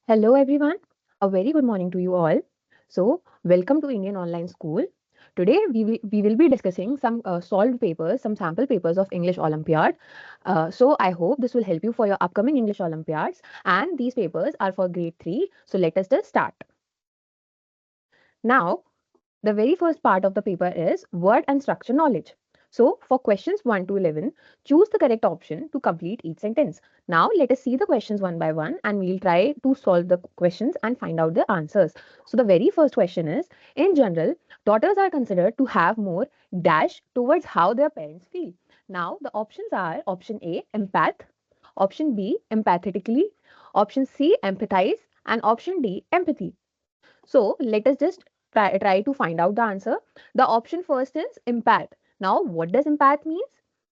Hello everyone, a very good morning to you all. So, welcome to Indian Online School. Today we will be discussing some solved papers, some sample papers of English Olympiad. So, I hope this will help you for your upcoming English Olympiads, and these papers are for grade 3. So, let us just start. Now, the very first part of the paper is word and structure knowledge. So, for questions 1 to 11, choose the correct option to complete each sentence. Now, let us see the questions one by one and we'll try to solve the questions and find out the answers. So, the very first question is, in general, daughters are considered to have more dash towards how their parents feel. Now, the options are option A, empath, option B, empathetically, option C, empathize, and option D, empathy. So let us just try to find out the answer. The option first is empath. Now, what does empath means?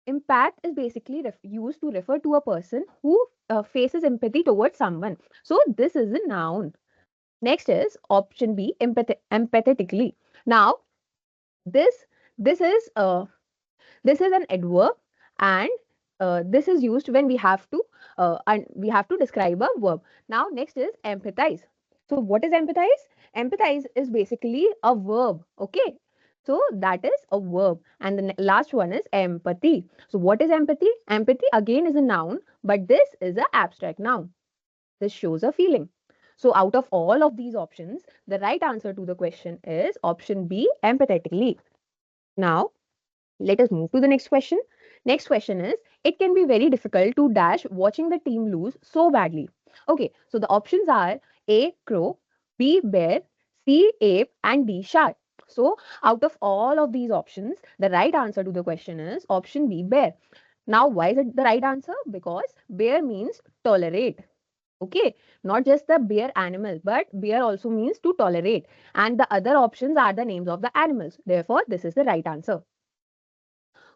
Empath is basically used to refer to a person who faces empathy towards someone. So this is a noun. Next is option B, empathetically. Now, this this is this is an adverb, and this is used when we have to describe a verb. Now, next is empathize. So, what is empathize? Empathize is basically a verb. Okay. So that is a verb. And the last one is empathy. So what is empathy? Empathy again is a noun, but this is an abstract noun. This shows a feeling. So out of all of these options, the right answer to the question is option B, empathetically. Now, let us move to the next question. Next question is, it can be very difficult to dash watching the team lose so badly. Okay, so the options are A, crow, B, bear, C, ape, and D, shark. So out of all of these options, the right answer to the question is option B, bear. Now, why is it the right answer? Because bear means tolerate. Okay, not just the bear animal, but bear also means to tolerate. And the other options are the names of the animals. Therefore, this is the right answer.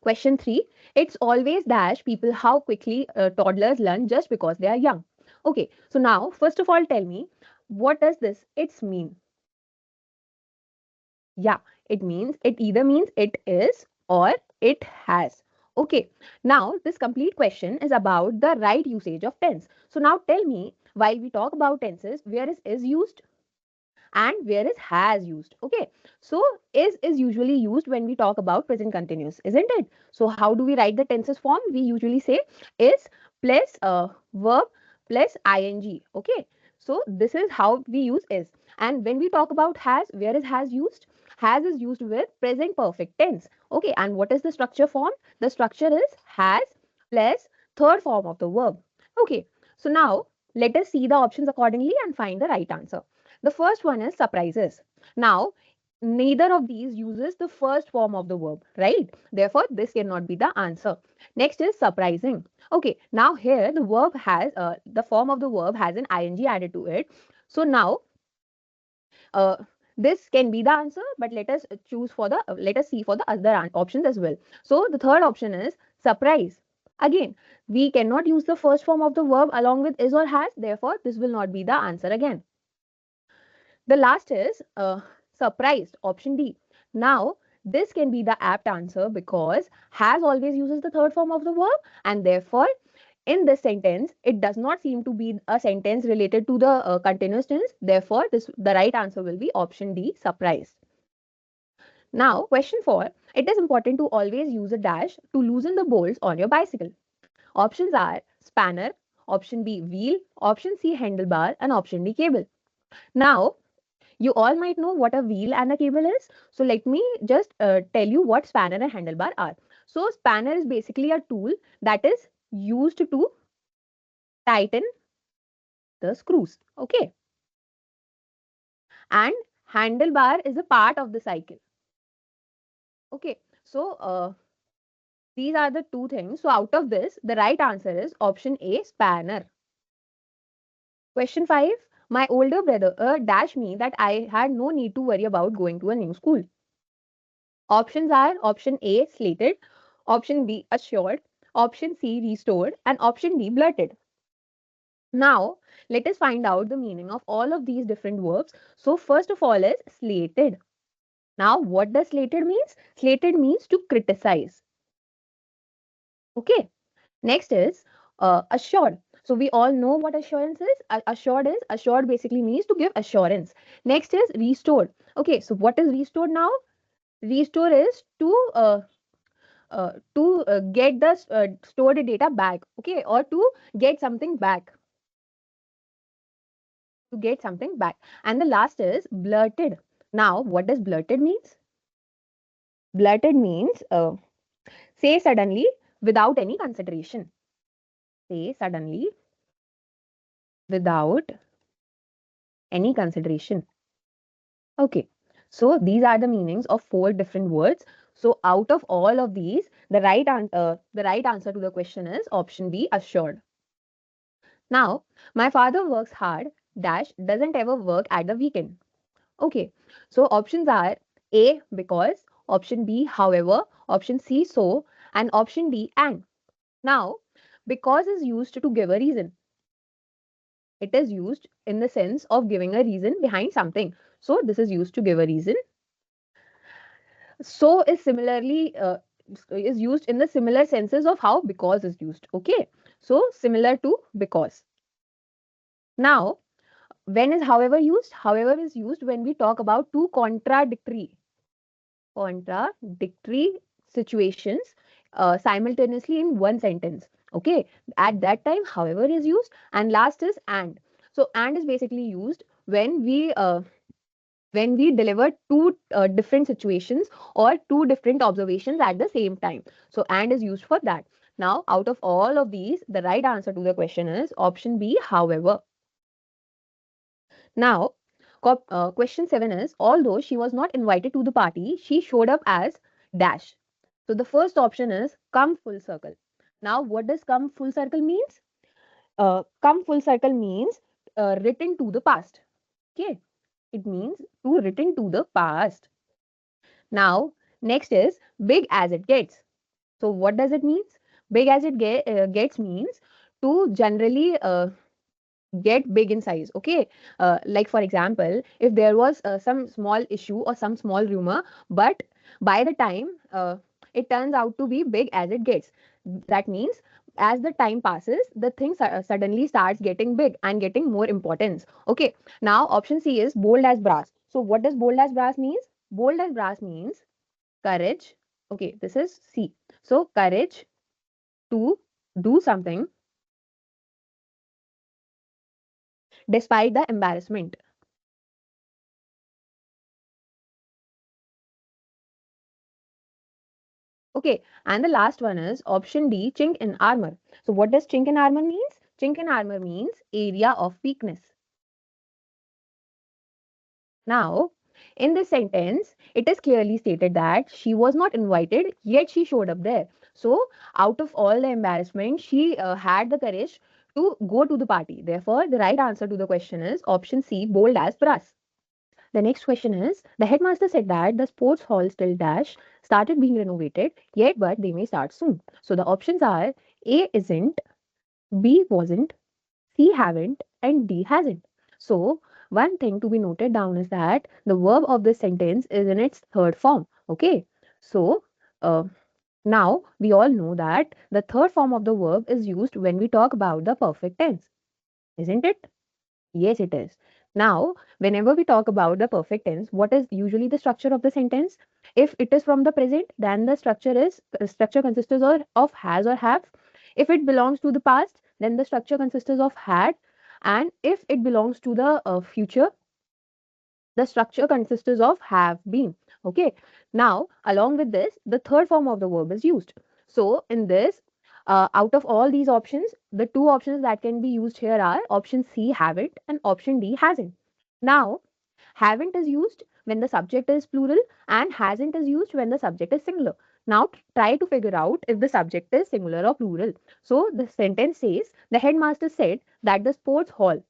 Question 3. It's always dash people how quickly toddlers learn just because they are young. Okay, so now, first of all, tell me, what does this it's mean? Yeah, it either means it is or it has. Okay, now this complete question is about the right usage of tense. So now tell me, while we talk about tenses, where is used and where is has used. Okay, so is usually used when we talk about present continuous, isn't it? So how do we write the tenses form? We usually say is plus verb plus ing. Okay, so this is how we use is. And when we talk about has, where is has used? Has is used with present perfect tense. Okay, and what is the structure form? The structure is has plus third form of the verb. Okay, so now let us see the options accordingly and find the right answer. The first one is surprises. Now, neither of these uses the first form of the verb, right? Therefore, this cannot be the answer. Next is surprising. Okay, now here the verb has, the form of the verb has an ing added to it. So now, uh, this can be the answer, but let us see for the other options as well. So the third option is surprise. Again, we cannot use the first form of the verb along with is or has. Therefore, this will not be the answer again. The last is surprised, option D. Now, this can be the apt answer because has always uses the third form of the verb, and therefore, in this sentence, it does not seem to be a sentence related to the continuous tense. Therefore, the right answer will be option D, surprised. Now, question 4. It is important to always use a dash to loosen the bolts on your bicycle. Options are spanner, option B, wheel, option C, handlebar, and option D, cable. Now, you all might know what a wheel and a cable is. So let me just tell you what spanner and handlebar are. So spanner is basically a tool that is used to tighten the screws. Okay. And handlebar is a part of the cycle. Okay. So these are the two things. So out of this, the right answer is option A, spanner. Question 5. My older brother dashed me that I had no need to worry about going to a new school. Options are option A, slated, option B, assured, option C, restored, and option D, blurted. Now, let us find out the meaning of all of these different verbs. So, first of all is slated. Now, what does slated means? Slated means to criticize. Okay. Next is assured. So we all know what assurance is. Assured is, assured basically means to give assurance. Next is restored. Okay, so what is restored now? Restore is to get the stored data back, okay, or to get something back, to get something back. And the last is blurted. Now, what does blurted means? Blurted means say suddenly without any consideration. Say suddenly without any consideration. Okay. So these are the meanings of four different words. So out of all of these, the right answer to the question is option B, assured. Now, my father works hard, dash, doesn't ever work at the weekend. Okay. So options are A, because, option B, however, option C, so, and option D, and. Now, because is used to give a reason. It is used in the sense of giving a reason behind something. So this is used to give a reason. So is similarly is used in the similar senses of how because is used. Okay. So similar to because. Now, when is however used? However is used when we talk about two contradictory situations simultaneously in one sentence. Okay. At that time, however is used. And last is and. So and is basically used when we deliver two different situations or two different observations at the same time. So and is used for that. Now, out of all of these, the right answer to the question is option B, however. Now, question 7 is, although she was not invited to the party, she showed up as dash. So the first option is come full circle. Now, what does come full circle means? Come full circle means written to the past. Okay, it means to written to the past. Now, next is big as it gets. So what does it mean? Big as it gets means to generally get big in size. Okay. Like for example, if there was some small issue or some small rumor, but by the time it turns out to be big as it gets. That means as the time passes, the thing suddenly starts getting big and getting more importance. Okay. Now option C is bold as brass. So what does bold as brass means? Bold as brass means courage. Okay, this is C. So courage to do something despite the embarrassment. Okay, and the last one is option D, chink in armor. So what does chink in armor means? Chink in armor means area of weakness. Now, in this sentence, it is clearly stated that she was not invited, yet she showed up there. So, out of all the embarrassment, she had the courage to go to the party. Therefore, the right answer to the question is option C, bold as brass. The next question is, the headmaster said that the sports hall still dash started being renovated, yet but they may start soon. So the options are A isn't, B wasn't, C haven't, and D hasn't. So one thing to be noted down is that the verb of this sentence is in its third form. Okay. So uh, now we all know that the third form of the verb is used when we talk about the perfect tense, isn't it? Yes, it is. Now, whenever we talk about the perfect tense, what is usually the structure of the sentence? If it is from the present, then the structure consists of has or have. If it belongs to the past, then the structure consists of had. And if it belongs to the future, the structure consists of have been. Okay. Now, along with this, the third form of the verb is used. So, in this, out of all these options, the two options that can be used here are option C, haven't, and option D, hasn't. Now, haven't is used when the subject is plural and hasn't is used when the subject is singular. Now, try to figure out if the subject is singular or plural. So, the sentence says, the headmaster said that the sports hall.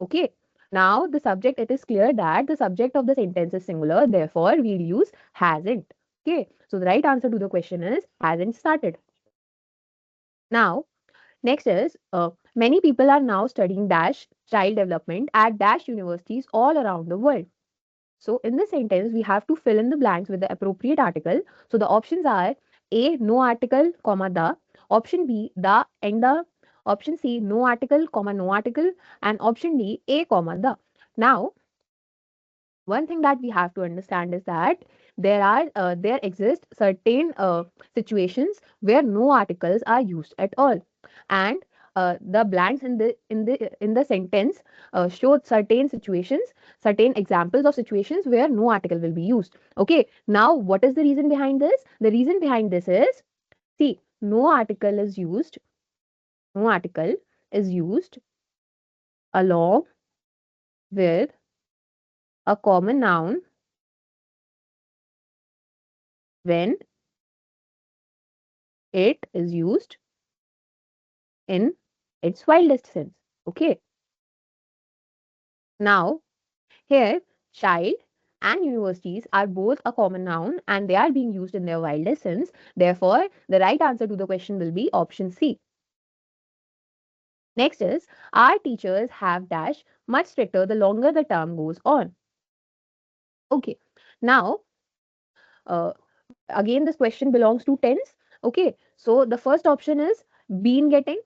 Okay. Now, the subject, it is clear that the subject of the sentence is singular. Therefore, we'll use hasn't. Okay. So, the right answer to the question is hasn't started. Now, next is many people are now studying dash child development at dash universities all around the world. So in this sentence, we have to fill in the blanks with the appropriate article. So the options are A, no article, comma, the. Option B, the and the. Option C, no article, comma, no article. And option D, a, comma, the. Now, one thing that we have to understand is that there exist certain situations where no articles are used at all, and the blanks in the sentence show certain situations, certain examples of situations where no article will be used. Okay, now what is the reason behind this? The reason behind this is, see, no article is used along with a common noun when it is used in its wildest sense. Okay. Now, here, child and universities are both a common noun and they are being used in their wildest sense. Therefore, the right answer to the question will be option C. Next is, our teachers have dash much stricter the longer the term goes on. Okay. Now, uh, again, this question belongs to tense. Okay. So, the first option is been getting,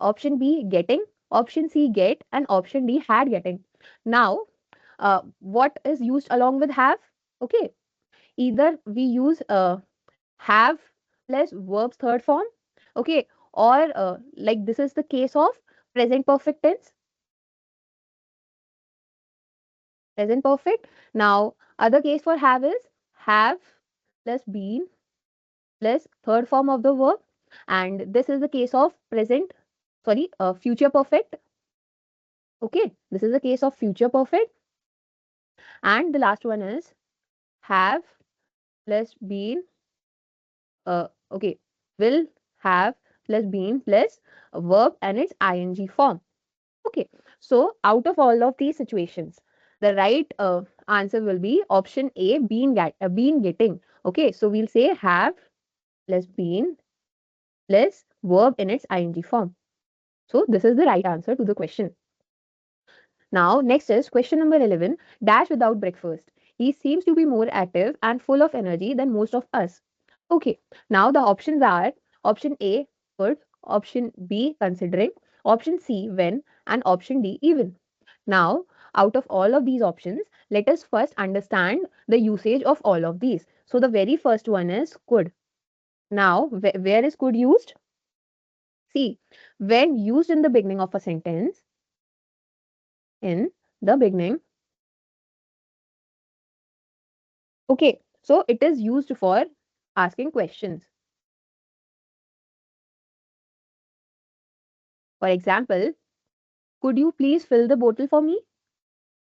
option B getting, option C get, and option D had getting. Now, what is used along with have? Okay, either we use have plus verb's third form. Okay, or like this is the case of present perfect tense, present perfect. Now, other case for have is have plus been plus third form of the verb, and this is the case of present, sorry, future perfect. Okay, this is the case of future perfect, and the last one is have plus been, okay, will have plus been plus a verb and its ing form. Okay, so out of all of these situations, the right answer will be option A, been getting. Okay, so we'll say have plus been plus verb in its ing form. So this is the right answer to the question. Now, next is question number 11, dash without breakfast. He seems to be more active and full of energy than most of us. Okay, now the options are option A, good, option B, considering, option C, when, and option D, even. Now, out of all of these options, let us first understand the usage of all of these. So, the very first one is could. Now, where is could used? See, when used in the beginning of a sentence, in the beginning, okay, so it is used for asking questions. For example, could you please fill the bottle for me?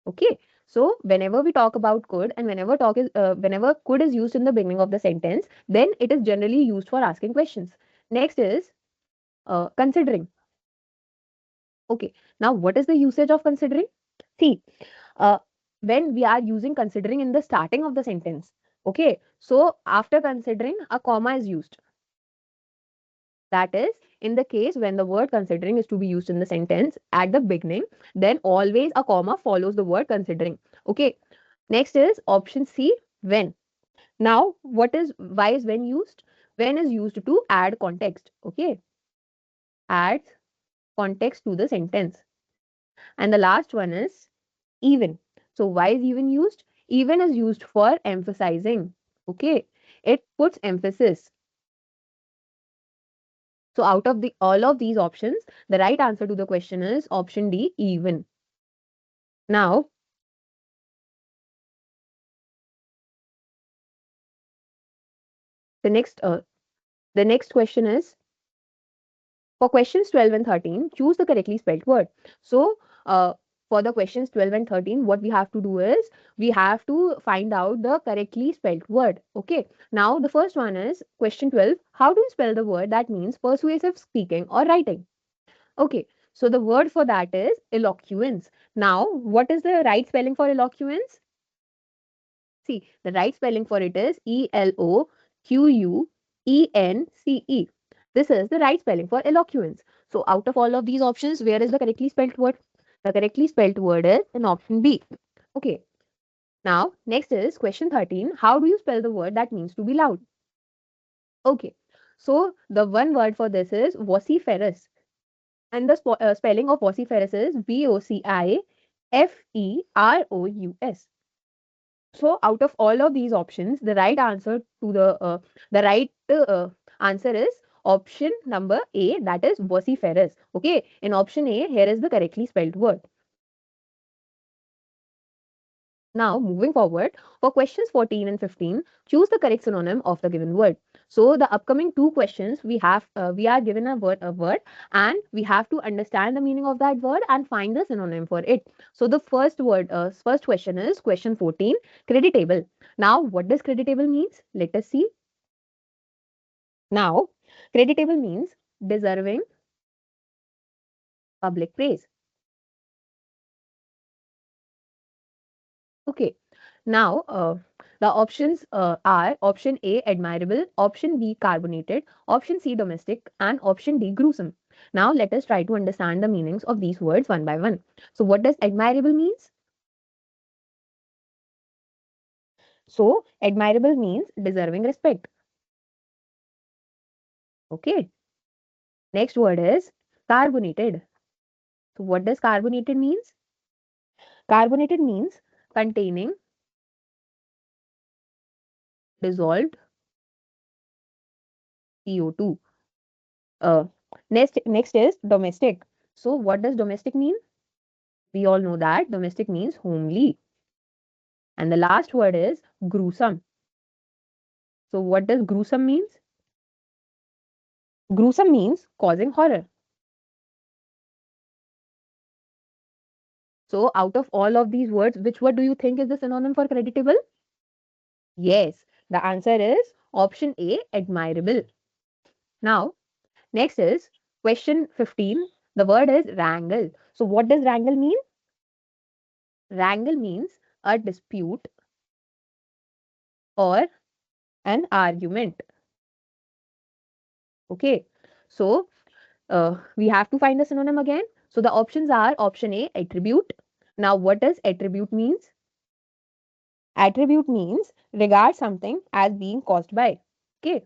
Okay, so whenever we talk about could and whenever could is used in the beginning of the sentence, then it is generally used for asking questions. Next is considering. Okay, now what is the usage of considering? See, uh, when we are using considering in the starting of the sentence, okay, so after considering, a comma is used. That is, in the case when the word considering is to be used in the sentence at the beginning, then always a comma follows the word considering. Okay. Next is option C, when. Now, why is when used? When is used to add context. Okay. Adds context to the sentence. And the last one is even. So, why is even used? Even is used for emphasizing. Okay. It puts emphasis. So out of the all of these options, the right answer to the question is option D, even. Now, the next uh, the next question is for questions 12 and 13, choose the correctly spelled word. So, for the questions 12 and 13, what we have to do is we have to find out the correctly spelled word. Okay. Now, the first one is question 12. How do you spell the word that means persuasive speaking or writing? Okay. So, the word for that is eloquence. Now, what is the right spelling for eloquence? See, the right spelling for it is Eloquence. This is the right spelling for eloquence. So, out of all of these options, where is the correctly spelled word? The correctly spelled word is in option B. Okay. Now, next is question 13. How do you spell the word that means to be loud? Okay. So, the one word for this is vociferous. And the spelling of vociferous is VOCIFEROUS. So out of all of these options, the right answer to the right answer is option number A, that is vociferous. Okay, in option A, here is the correctly spelled word. Now, moving forward, for questions 14 and 15, choose the correct synonym of the given word. So, the upcoming two questions we are given a word, and we have to understand the meaning of that word and find the synonym for it. So, the first question is question 14, creditable. Now, what does creditable means? Let us see. Now, creditable means deserving public praise. Okay. Now, the options are option A, admirable, option B, carbonated, option C, domestic, and option D, gruesome. Now, let us try to understand the meanings of these words one by one. So, what does admirable means? So, admirable means deserving respect. Okay. Next word is carbonated. So, what does carbonated means? Carbonated means containing dissolved CO2. Uh, next is domestic. So, what does domestic mean? We all know that domestic means homely. And the last word is gruesome. So what does gruesome means? Gruesome means causing horror. So out of all of these words, which word do you think is the synonym for creditable? Yes, the answer is option A, admirable. Now, next is question 15. The word is wrangle. So what does wrangle mean? Wrangle means a dispute or an argument. Okay. So we have to find the synonym again. So the options are option A, attribute. Now, what does attribute means? Attribute means regard something as being caused by. Okay,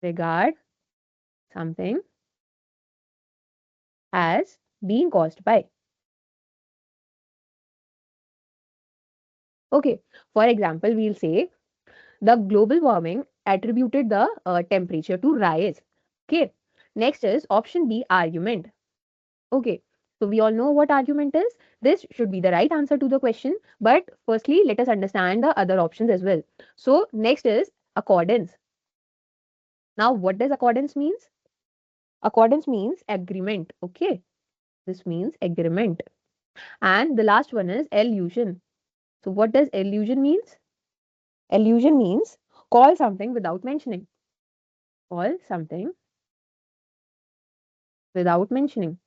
regard something as being caused by. Okay, for example, we'll say the global warming attributed the temperature to rise. Okay, next is option B, argument. Okay, so we all know what argument is. This should be the right answer to the question. But firstly, let us understand the other options as well. So next is accordance. Now, what does accordance means? Accordance means agreement. Okay, this means agreement. And the last one is allusion. So what does allusion means? Allusion means call something without mentioning. Call something without mentioning.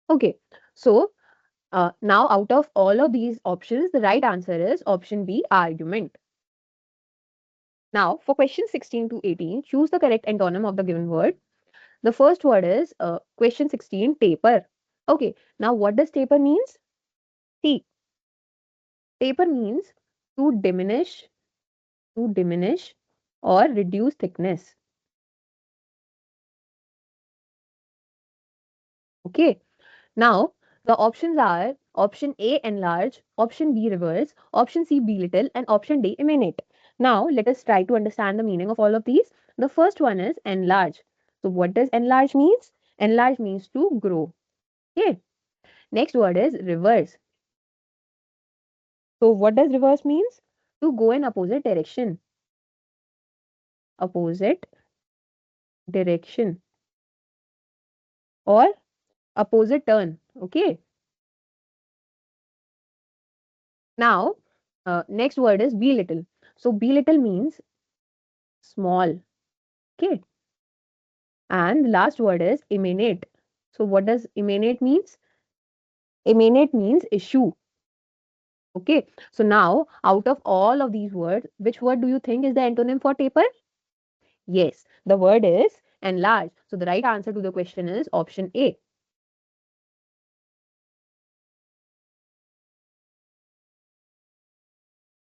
Okay, so now, out of all of these options, the right answer is option B, argument. Now, for questions 16 to 18, choose the correct antonym of the given word. The first word is question 16, taper. Okay, now what does taper means? See, taper means to diminish or reduce thickness. Okay, now the options are option A, enlarge, option B, reverse, option C, belittle, and option D, emanate. Now, let us try to understand the meaning of all of these. The first one is enlarge. So, what does enlarge means? Enlarge means to grow. Okay. Next word is reverse. So, what does reverse means? To go in opposite direction. Opposite direction or opposite turn. Okay. Now, next word is belittle. So, belittle means small. Okay. And the last word is emanate. So what does emanate means? Emanate means issue. Okay. So now, out of all of these words, which word do you think is the antonym for taper? Yes, the word is enlarge. So the right answer to the question is option A.